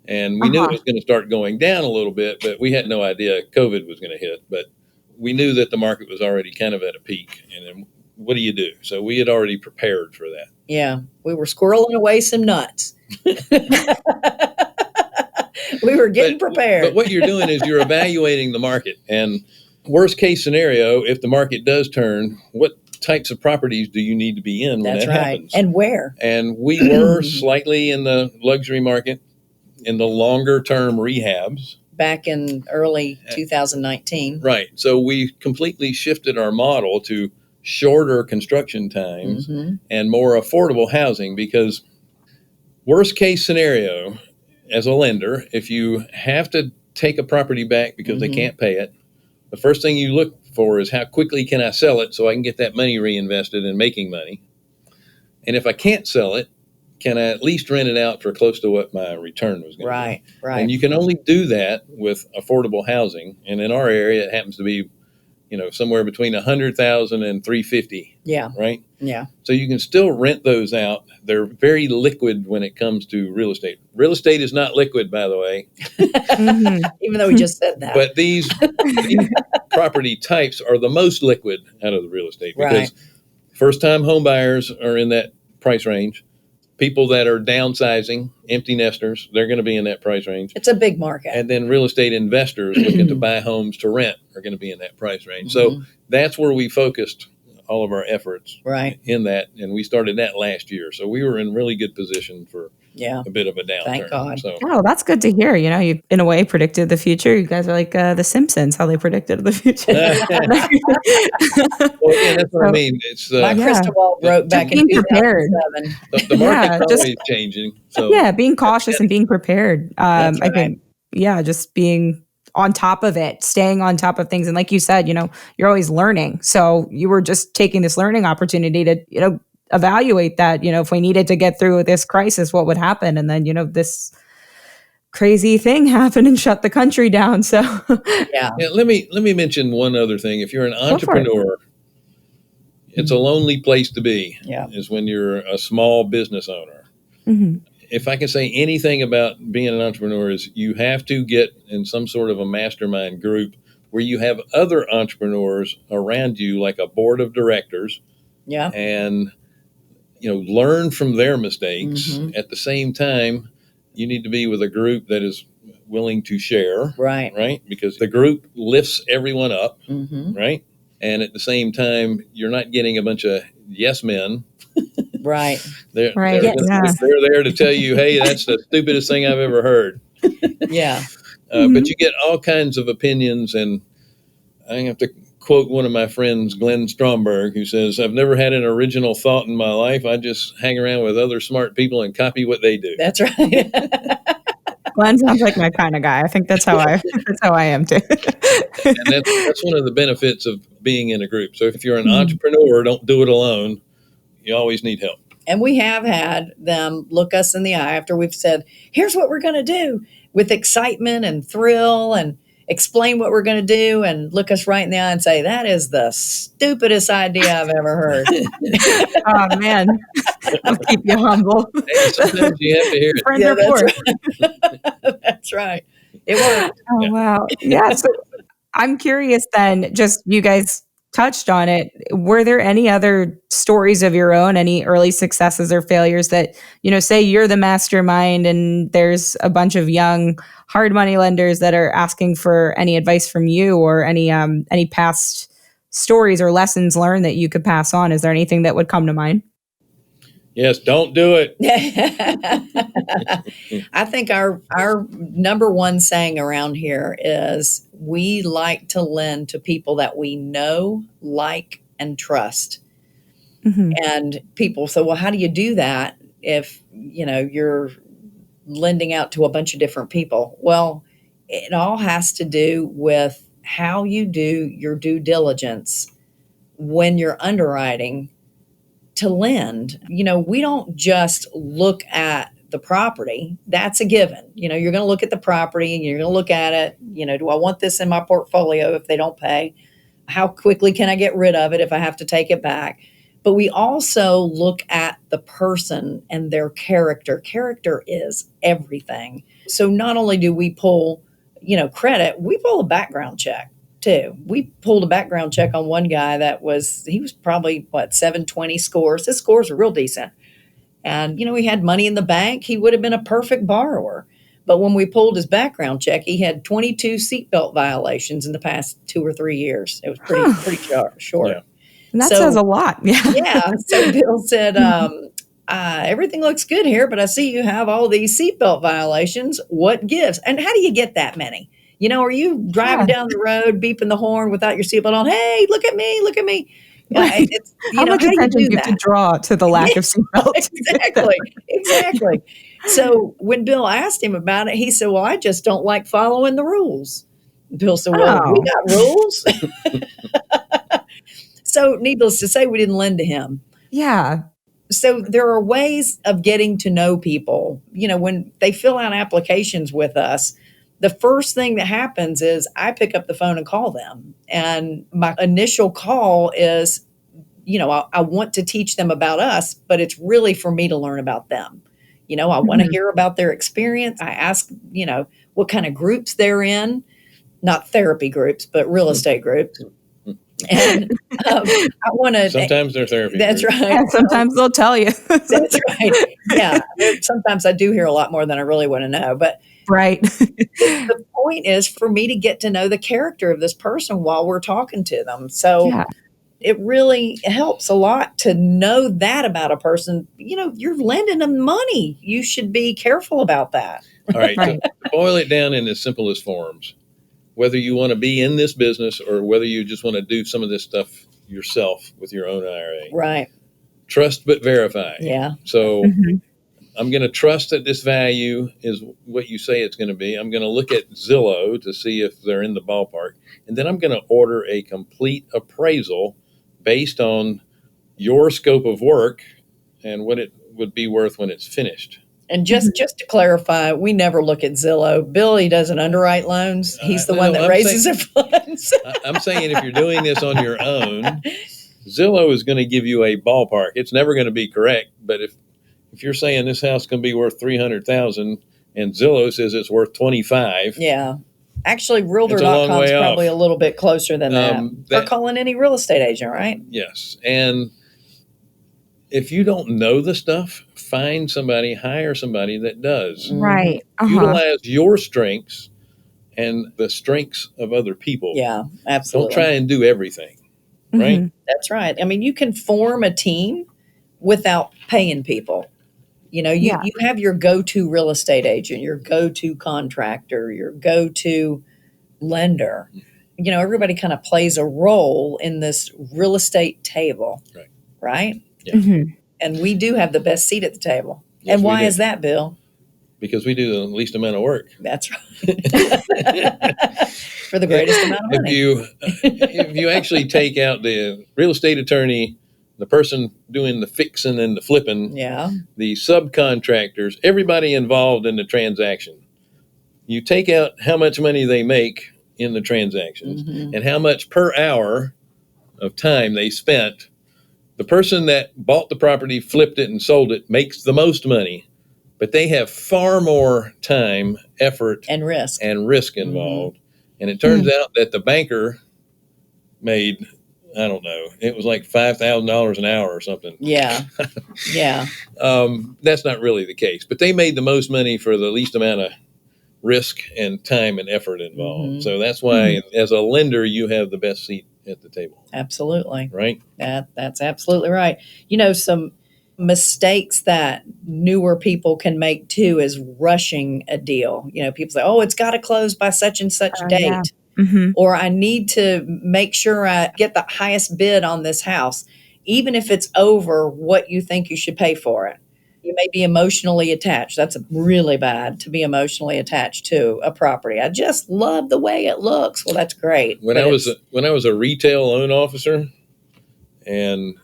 And we knew it was going to start going down a little bit, but we had no idea COVID was going to hit. But we knew that the market was already kind of at a peak. And then what do you do? So we had already prepared for that. Yeah. We were squirreling away some nuts. We were getting prepared. But what you're doing is you're evaluating the market. And worst case scenario, if the market does turn, what types of properties do you need to be in when That's that right. happens? And where? And we were slightly in the luxury market, in the longer term rehabs. Back in early 2019. Right. So we completely shifted our model to shorter construction times and more affordable housing, because worst case scenario, as a lender, if you have to take a property back because they can't pay it, the first thing you look for is how quickly can I sell it so I can get that money reinvested in making money. And if I can't sell it, can I at least rent it out for close to what my return was going to be? Right. And you can only do that with affordable housing. And in our area, it happens to be, somewhere between 100,000 and 350. Yeah. Right. Yeah. So you can still rent those out. They're very liquid when it comes to real estate. Real estate is not liquid, by the way. Even though we just said that. But these property types are the most liquid out of the real estate, because first-time home buyers are in that price range. People that are downsizing, empty nesters, they're going to be in that price range. It's a big market. And then real estate investors looking to buy homes to rent are going to be in that price range. So that's where we focused all of our efforts in that. And we started that last year. So we were in really good position for a bit of a downturn. Thank God. So, oh, that's good to hear. You, in a way, predicted the future. You guys are like the Simpsons, how they predicted the future. well, again, that's what I mean. It's my crystal ball broke back in 2007. The market's always changing. So being cautious and being prepared. I think, just being on top of it, staying on top of things. And like you said, you're always learning. So you were just taking this learning opportunity to, evaluate that, if we needed to get through this crisis, what would happen? And then, this crazy thing happened and shut the country down. So let me mention one other thing. If you're an entrepreneur, it's a lonely place to be, is when you're a small business owner. If I can say anything about being an entrepreneur, is you have to get in some sort of a mastermind group where you have other entrepreneurs around you, like a board of directors. And learn from their mistakes. At the same time, you need to be with a group that is willing to share. Right. Because the group lifts everyone up. Right. And at the same time, you're not getting a bunch of yes men. They're there to tell you, hey, that's the stupidest thing I've ever heard. But you get all kinds of opinions. And I have to quote one of my friends, Glenn Stromberg, who says, I've never had an original thought in my life. I just hang around with other smart people and copy what they do. That's right. Glenn sounds like my kind of guy. I think that's how I am too. And that's one of the benefits of being in a group. So if you're an entrepreneur, don't do it alone. You always need help. And we have had them look us in the eye after we've said, here's what we're going to do, with excitement and thrill, and explain what we're going to do, and look us right in the eye and say, that is the stupidest idea I've ever heard. Oh, man. I'll keep you humble. Hey, sometimes you have to hear it. That's right. It worked. Oh, wow. Yeah. So I'm curious then, just you guys touched on it. Were there any other stories of your own, any early successes or failures that, say you're the mastermind and there's a bunch of young hard money lenders that are asking for any advice from you, or any past stories or lessons learned that you could pass on? Is there anything that would come to mind? Yes, don't do it. I think our number one saying around here is we like to lend to people that we know, like, and trust. And people say, well, how do you do that if, you're lending out to a bunch of different people? Well, it all has to do with how you do your due diligence when you're underwriting to lend. We don't just look at the property. That's a given. You're going to look at the property and you're going to look at it. Do I want this in my portfolio if they don't pay? How quickly can I get rid of it if I have to take it back? But we also look at the person and their character. Character is everything. So not only do we pull, credit, we pull a background check too. We pulled a background check on one guy he was probably 720 scores. His scores were real decent. And, he had money in the bank. He would have been a perfect borrower. But when we pulled his background check, he had 22 seatbelt violations in the past 2 or 3 years. It was pretty short. Yeah. And that says a lot. Yeah. Yeah. So Bill said, everything looks good here, but I see you have all these seatbelt violations. What gives? And how do you get that many? Are you driving down the road, beeping the horn without your seatbelt on? Hey, look at me, look at me. Right. How much attention do you have to draw to the lack of seatbelt? Exactly. So when Bill asked him about it, he said, well, I just don't like following the rules. Bill said, well, we got rules. So needless to say, we didn't lend to him. Yeah. So there are ways of getting to know people. When they fill out applications with us, the first thing that happens is I pick up the phone and call them. And my initial call is, I want to teach them about us, but it's really for me to learn about them. I want to hear about their experience. I ask, what kind of groups they're in, not therapy groups, but real estate groups. And I want to. Sometimes they're therapy. That's groups. right. And sometimes they'll tell you. That's right. Yeah. Sometimes I do hear a lot more than I really want to know. But right. The point is for me to get to know the character of this person while we're talking to them. So it really helps a lot to know that about a person. You're lending them money. You should be careful about that. All right. To boil it down in the simplest forms, whether you want to be in this business or whether you just want to do some of this stuff yourself with your own IRA. Right. Trust but verify. Yeah. So I'm going to trust that this value is what you say it's going to be. I'm going to look at Zillow to see if they're in the ballpark. And then I'm going to order a complete appraisal based on your scope of work and what it would be worth when it's finished. And just to clarify, we never look at Zillow. Billy doesn't underwrite loans. He's the one that raises the funds. I'm saying if you're doing this on your own, Zillow is going to give you a ballpark. It's never going to be correct, but if you're saying this house can be worth $300,000 and Zillow says it's worth $25,000, yeah. Actually, Realtor.com is probably a little bit closer than that. Or calling any real estate agent, right? Yes. And if you don't know the stuff, find somebody, hire somebody that does. Right. Utilize your strengths and the strengths of other people. Yeah, absolutely. Don't try and do everything, right? That's right. I mean, you can form a team without paying people. You have your go-to real estate agent, your go-to contractor, your go-to lender. Everybody kind of plays a role in this real estate table, right? Yeah. And we do have the best seat at the table. Yes, and why is that, Bill? Because we do the least amount of work. That's right. For the greatest amount of money. If you actually take out the real estate attorney, the person doing the fixing and the flipping, the subcontractors, everybody involved in the transaction, you take out how much money they make in the transactions and how much per hour of time they spent. The person that bought the property, flipped it, and sold it makes the most money, but they have far more time, effort, and risk involved. And it turns out that the banker made, I don't know, it was like $5,000 an hour or something. Yeah. Yeah. That's not really the case, but they made the most money for the least amount of risk and time and effort involved. So that's why as a lender, you have the best seat at the table. Absolutely. Right? That's absolutely right. Some mistakes that newer people can make too is rushing a deal. People say, oh, it's got to close by such and such date. Or I need to make sure I get the highest bid on this house, even if it's over what you think you should pay for it. You may be emotionally attached. That's really bad to be emotionally attached to a property. I just love the way it looks. Well, that's great. When I was a retail loan officer, and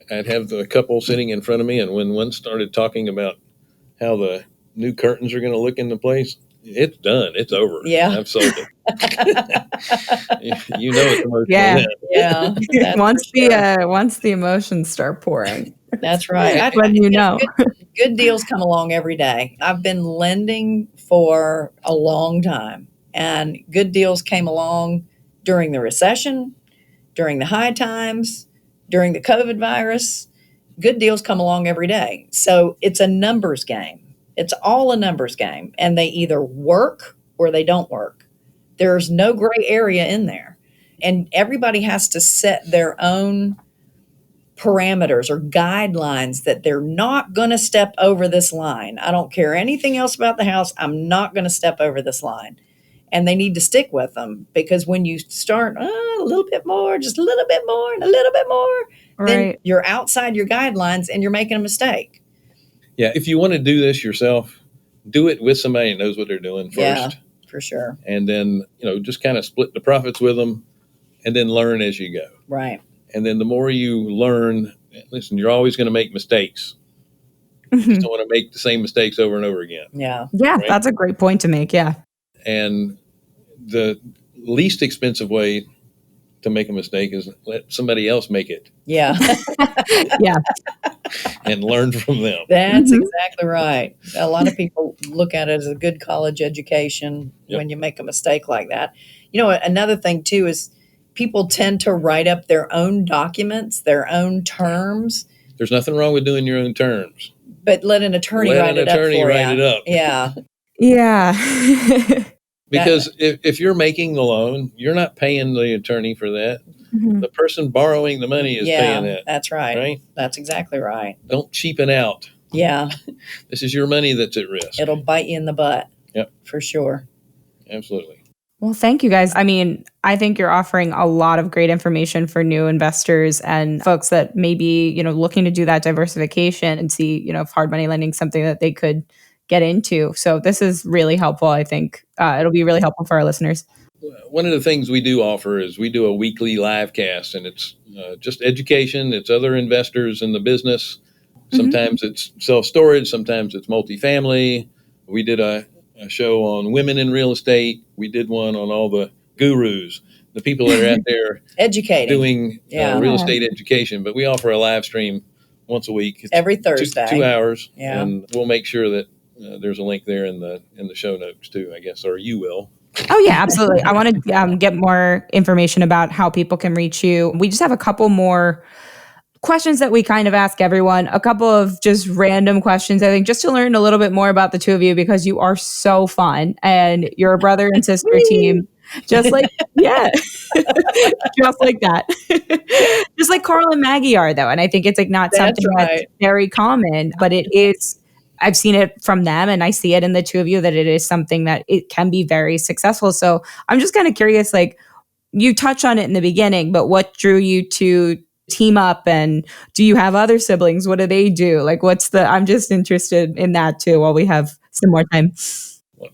I'd have a couple sitting in front of me, and when one started talking about how the new curtains are going to look into place, it's done. It's over. Yeah. I've sold it. You know it's emotional. Yeah. Yeah. That's once for sure. once the emotions start pouring, That's right. when you know. Good deals come along every day. I've been lending for a long time, and good deals came along during the recession, during the high times, during the COVID virus. Good deals come along every day. So it's a numbers game. It's all a numbers game, and they either work or they don't work. There's no gray area in there. And everybody has to set their own parameters or guidelines that they're not going to step over this line. I don't care anything else about the house. I'm not going to step over this line. And they need to stick with them, because when you start a little bit more, just a little bit more, and a little bit more, then you're outside your guidelines and you're making a mistake. Yeah, if you want to do this yourself, do it with somebody that knows what they're doing first. Yeah, for sure. And then, just kind of split the profits with them and then learn as you go. Right. And then the more you learn, listen, you're always going to make mistakes. You just don't want to make the same mistakes over and over again. Yeah. Yeah, right? That's a great point to make. Yeah. And the least expensive way to make a mistake is let somebody else make it. Yeah. Yeah. And learn from them. That's exactly right. A lot of people look at it as a good college education when you make a mistake like that. Another thing too is people tend to write up their own documents, their own terms. There's nothing wrong with doing your own terms. But let an attorney write it up for you. Write it up. Yeah. Yeah. Because if you're making the loan, you're not paying the attorney for that. The person borrowing the money is paying that. That's right. That's exactly right. Don't cheapen out. Yeah. This is your money that's at risk. It'll bite you in the butt. Yep. For sure. Absolutely. Well, thank you guys. I mean, I think you're offering a lot of great information for new investors and folks that may be, looking to do that diversification and see, if hard money lending is something that they could get into. So this is really helpful. I think it'll be really helpful for our listeners. One of the things we do offer is we do a weekly live cast, and it's just education. It's other investors in the business. Sometimes it's self-storage. Sometimes it's multifamily. We did a show on women in real estate. We did one on all the gurus, the people that are out there educating, doing real estate education. But we offer a live stream once a week. It's every Thursday, 2 hours, yeah. And we'll make sure that there's a link there in the show notes too, I guess, or you will. Oh yeah, absolutely. I want to get more information about how people can reach you. We just have a couple more questions that we kind of ask everyone, a couple of just random questions, I think, just to learn a little bit more about the two of you, because you are so fun and you're a brother and sister team. Just like, just like that. Just like Carl and Maggie are, though. And I think it's like not something that's very common, but it is. I've seen it from them and I see it in the two of you that it is something that it can be very successful. So I'm just kind of curious, like you touched on it in the beginning, but what drew you to team up, and do you have other siblings? What do they do? Like I'm just interested in that too while we have some more time.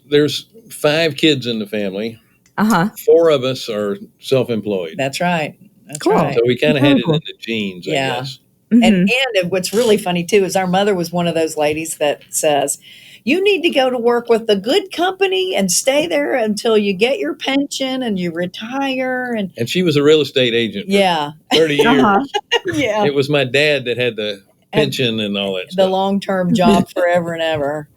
There's 5 kids in the family. 4 of us are self-employed. That's right. That's cool. right. So we kind of had it in the genes, I guess. And what's really funny too is our mother was one of those ladies that says, you need to go to work with a good company and stay there until you get your pension and you retire. And she was a real estate agent for 30 years. Yeah. It was my dad that had the pension and all that stuff. The long-term job forever and ever.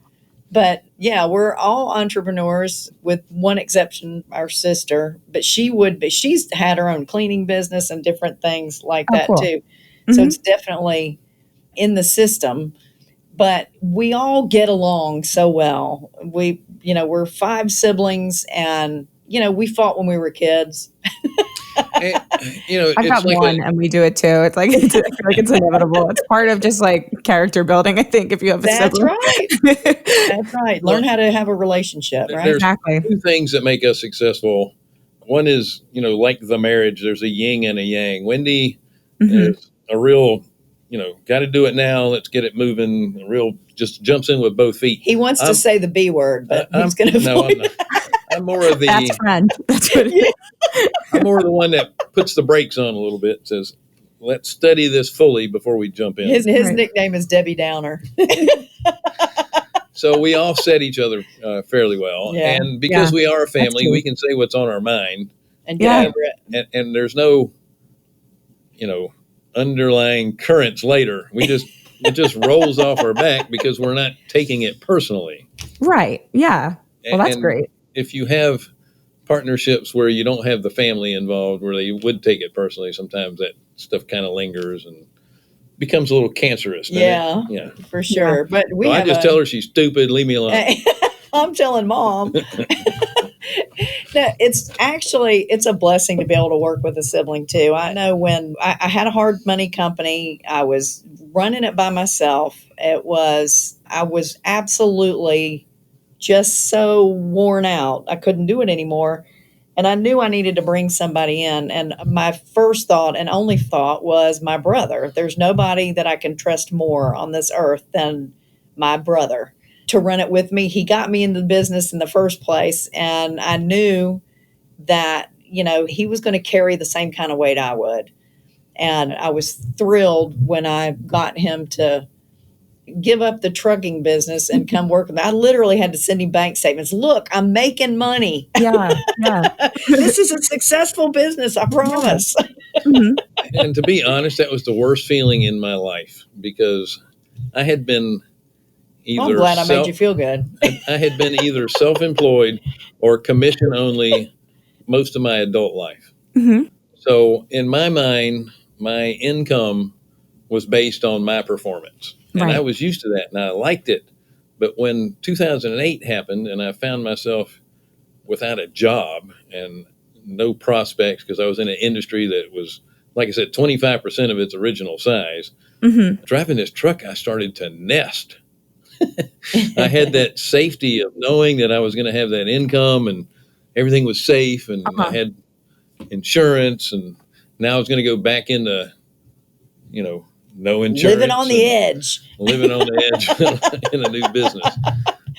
But yeah, we're all entrepreneurs with one exception, our sister. But she's had her own cleaning business and different things like that too. So it's definitely in the system. But we all get along so well. We're 5 siblings, and we fought when we were kids. I got one, and we do it too. It's like I feel like it's inevitable. It's part of just like character building. I think if you have a sibling. That's right. Learn how to have a relationship. Right. There's exactly 2 things that make us successful. One is like the marriage. There's a yin and a yang. Wendy is a real. Got to do it now. Let's get it moving. Just jumps in with both feet. He wants to say the B word, but he's going to. No, I'm not. I'm more of the. That's friend. That's what. I'm more of the one that puts the brakes on a little bit. Says, let's study this fully before we jump in. His nickname is Debbie Downer. So we offset each other fairly well. Yeah. And because we are a family, we can say what's on our mind. And get over it. And there's no, underlying currents later. It just rolls off our back because we're not taking it personally. Right. Yeah. Well, that's great. If you have partnerships where you don't have the family involved, where they would take it personally, sometimes that stuff kind of lingers and becomes a little cancerous. Yeah, for sure. But I just tell her she's stupid. Leave me alone. I'm telling Mom. No, it's a blessing to be able to work with a sibling too. I know when I had a hard money company, I was running it by myself. I was absolutely just so worn out. I couldn't do it anymore. And I knew I needed to bring somebody in. And my first thought and only thought was my brother. There's nobody that I can trust more on this earth than my brother to run it with me. He got me into the business in the first place. And I knew that, he was going to carry the same kind of weight I would. And I was thrilled when I got him to give up the trucking business and come work with me. I literally had to send him bank statements. Look, I'm making money. Yeah. This is a successful business, I promise. Mm-hmm. And to be honest, that was the worst feeling in my life because I had been I'm glad I made you feel good. I had been either self-employed or commission only most of my adult life. Mm-hmm. So in my mind, my income was based on my performance. And I was used to that and I liked it. But when 2008 happened and I found myself without a job and no prospects because I was in an industry that was, like I said, 25% of its original size, driving this truck, I started to nest. I had that safety of knowing that I was going to have that income and everything was safe and I had insurance and now I was going to go back into, no insurance. Living on the edge. Living on the edge in a new business.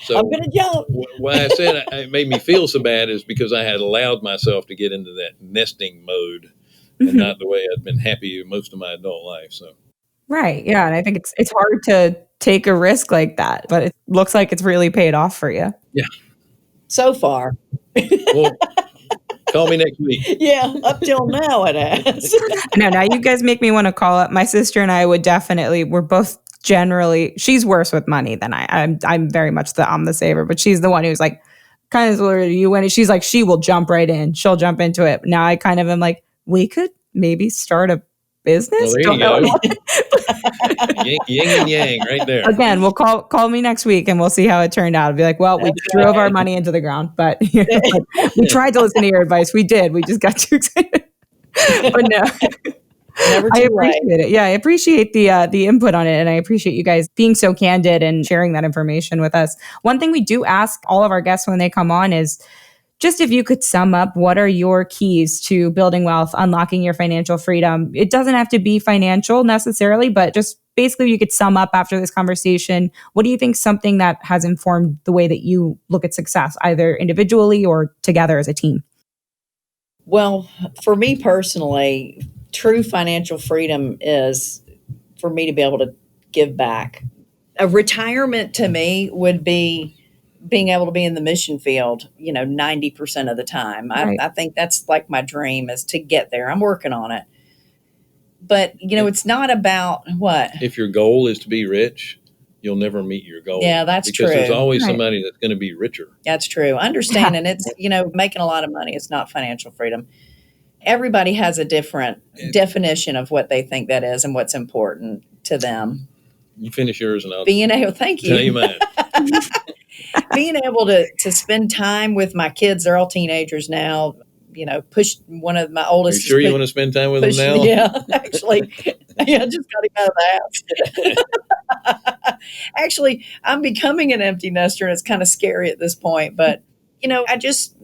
So I'm going to jump. Why I said it made me feel so bad is because I had allowed myself to get into that nesting mode and not the way I'd been happy most of my adult life. So. Right. Yeah. And I think it's hard to take a risk like that, but it looks like it's really paid off for you. Yeah. So far. Well, call me next week. Yeah. Up till now it has. No, now you guys make me want to call up. My sister and I would definitely, we're both generally, she's worse with money than I'm very much I'm the saver, but she's the one who's like, kind of where you went. She's like, she will jump right in. She'll jump into it. Now I kind of am like, we could maybe start a business. Well, there you go. Yin and yang right there. Again, we'll call me next week and we'll see how it turned out. I'll be like, well, we drove our money into the ground, but we tried to listen to your advice. We did. We just got too excited. But no. Never too late. It. Yeah, I appreciate the input on it, and I appreciate you guys being so candid and sharing that information with us. One thing we do ask all of our guests when they come on is just if you could sum up what are your keys to building wealth, unlocking your financial freedom. It doesn't have to be financial necessarily, but just basically you could sum up after this conversation. What do you think something that has informed the way that you look at success, either individually or together as a team? Well, for me personally, true financial freedom is for me to be able to give back. A retirement to me would be being able to be in the mission field, 90% of the time. Right. I think that's like my dream is to get there. I'm working on it. But, it's not about what? If your goal is to be rich, you'll never meet your goal. Yeah, that's because true. There's always somebody that's going to be richer. That's true. Understanding it's, making a lot of money. It's not financial freedom. Everybody has a different definition of what they think that is and what's important to them. You finish yours and I'll thank you. Tell you mine. Being able to spend time with my kids, they're all teenagers now, push one of my oldest. Are you sure you want to spend time with them now? Yeah, actually. I just got him out of the house. Actually, I'm becoming an empty nester and it's kind of scary at this point. But, I just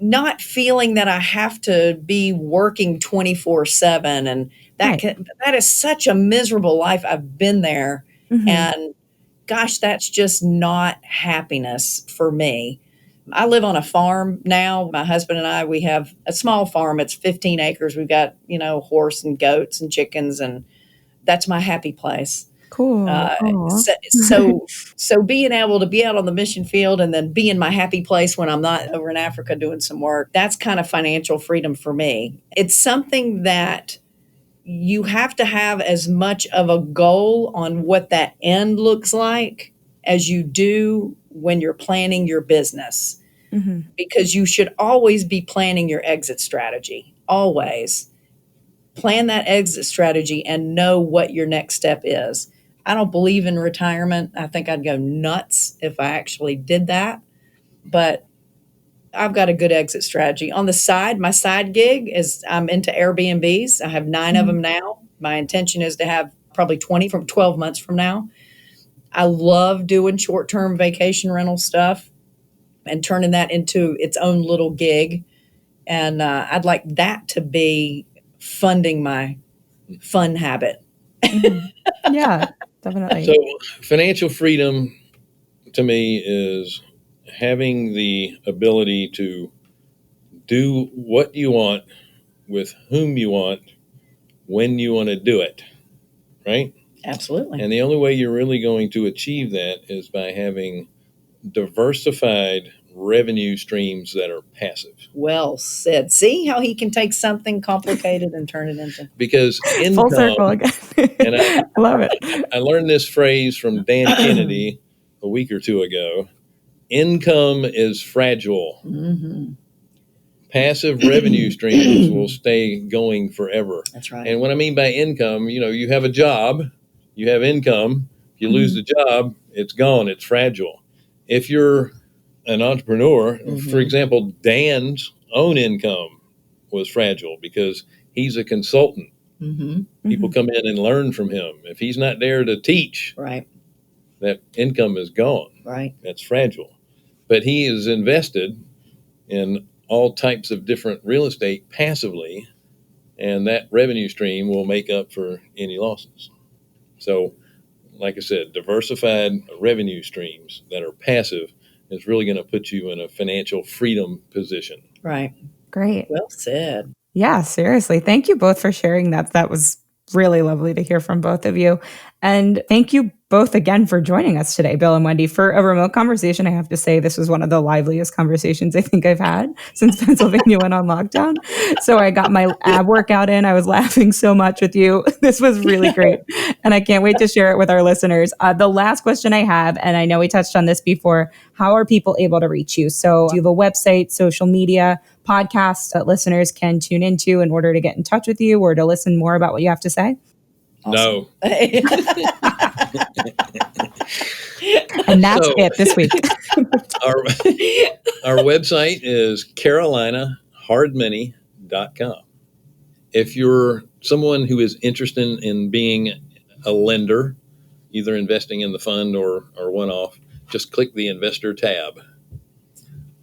not feeling that I have to be working 24/7. And that is such a miserable life. I've been there. Mm-hmm. And gosh, that's just not happiness for me. I live on a farm now. My husband and I, we have a small farm. It's 15 acres. We've got, horse and goats and chickens, and that's my happy place. Cool. So being able to be out on the mission field and then be in my happy place when I'm not over in Africa doing some work, that's kind of financial freedom for me. It's something that you have to have as much of a goal on what that end looks like as you do when you're planning your business. Mm-hmm. Because you should always be planning your exit strategy. Always plan that exit strategy and know what your next step is. I don't believe in retirement. I think I'd go nuts if I actually did that. But I've got a good exit strategy. On the side, my side gig is I'm into Airbnbs. I have 9 of them now. My intention is to have probably 20 from 12 months from now. I love doing short-term vacation rental stuff and turning that into its own little gig. And I'd like that to be funding my fun habit. Mm-hmm. Yeah, definitely. So financial freedom to me is having the ability to do what you want with whom you want when you want to do it, right? Absolutely. And the only way you're really going to achieve that is by having diversified revenue streams that are passive. Well said. See how he can take something complicated and turn it into... Because income, full circle again. And I love it. I learned this phrase from Dan Kennedy a week or two ago. Income is fragile. Mm-hmm. Passive revenue streams will stay going forever. That's right. And what I mean by income, you have a job, you have income. If you lose the job, it's gone. It's fragile. If you're an entrepreneur, for example, Dan's own income was fragile because he's a consultant. Mm-hmm. People come in and learn from him. If he's not there to teach, right, that income is gone. Right. That's fragile. But he is invested in all types of different real estate passively, and that revenue stream will make up for any losses. So, like I said, diversified revenue streams that are passive is really going to put you in a financial freedom position. Right. Great. Well said. Yeah, seriously. Thank you both for sharing that. That was really lovely to hear from both of you. And thank you both again for joining us today, Bill and Wendy. For a remote conversation, I have to say this was one of the liveliest conversations I think I've had since Pennsylvania went on lockdown. So I got my ab workout in. I was laughing so much with you. This was really great. And I can't wait to share it with our listeners. The last question I have, and I know we touched on this before, how are people able to reach you? So do you have a website, social media, podcast that listeners can tune into in order to get in touch with you or to listen more about what you have to say? Awesome. No. And that's it this week. Our website is carolinahardmoney.com. If you're someone who is interested in being a lender, either investing in the fund or one-off, just click the investor tab.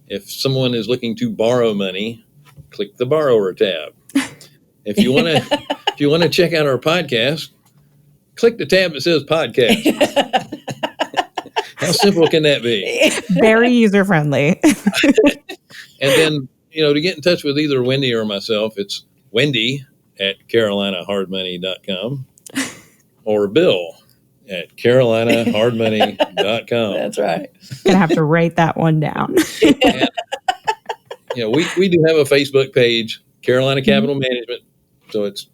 If someone is looking to borrow money, click the borrower tab. If you want to check out our podcast, click the tab that says podcast. How simple can that be? Very user-friendly. And then, to get in touch with either Wendy or myself, it's Wendy@carolinahardmoney.com or Bill at carolinahardmoney.com. That's right. Gonna have to write that one down. And, we do have a Facebook page, Carolina Capital Management. So it's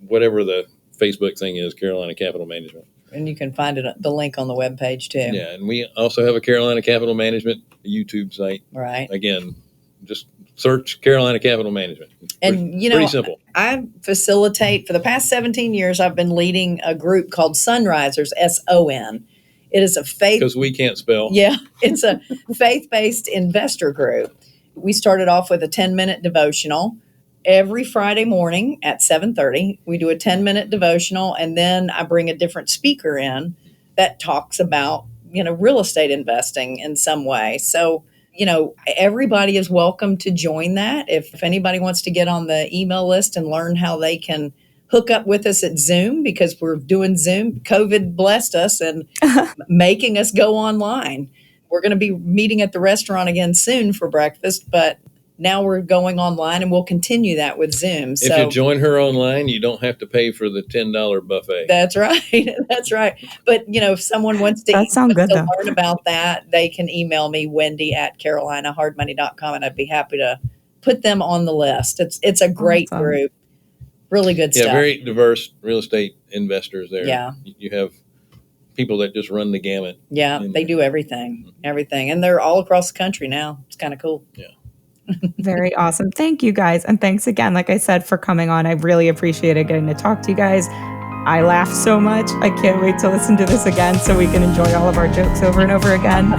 whatever the Facebook thing is, Carolina Capital Management. And you can find the link on the webpage too. Yeah, and we also have a Carolina Capital Management YouTube site. Right. Again, just search Carolina Capital Management. And pretty simple. I facilitate, for the past 17 years, I've been leading a group called Sunrisers, SON. It is a faith... Because we can't spell. Yeah, it's a faith-based investor group. We started off with a 10-minute devotional. Every Friday morning at 7:30, we do a 10-minute devotional, and then I bring a different speaker in that talks about, real estate investing in some way. So, everybody is welcome to join that. If anybody wants to get on the email list and learn how they can hook up with us at Zoom, because we're doing Zoom. COVID blessed us and making us go online. we're going to be meeting at the restaurant again soon for breakfast, but now we're going online, and we'll continue that with Zoom. If you join her online, you don't have to pay for the $10 buffet. That's right. That's right. But, if someone wants to, learn about that, they can email me, wendy@carolinahardmoney.com, and I'd be happy to put them on the list. It's a great group. Really good stuff. Yeah, very diverse real estate investors there. Yeah. You have people that just run the gamut. Yeah, they do everything. And they're all across the country now. It's kind of cool. Yeah. Very awesome. Thank you guys. And thanks again, like I said, for coming on. I really appreciated getting to talk to you guys. I laughed so much. I can't wait to listen to this again so we can enjoy all of our jokes over and over again.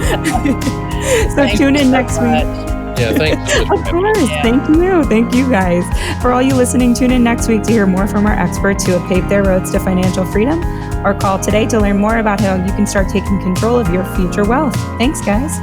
So tune in next week. Yeah, thanks. Of course. Yeah. Thank you guys. For all you listening, tune in next week to hear more from our experts who have paved their roads to financial freedom, or call today to learn more about how you can start taking control of your future wealth. Thanks, guys.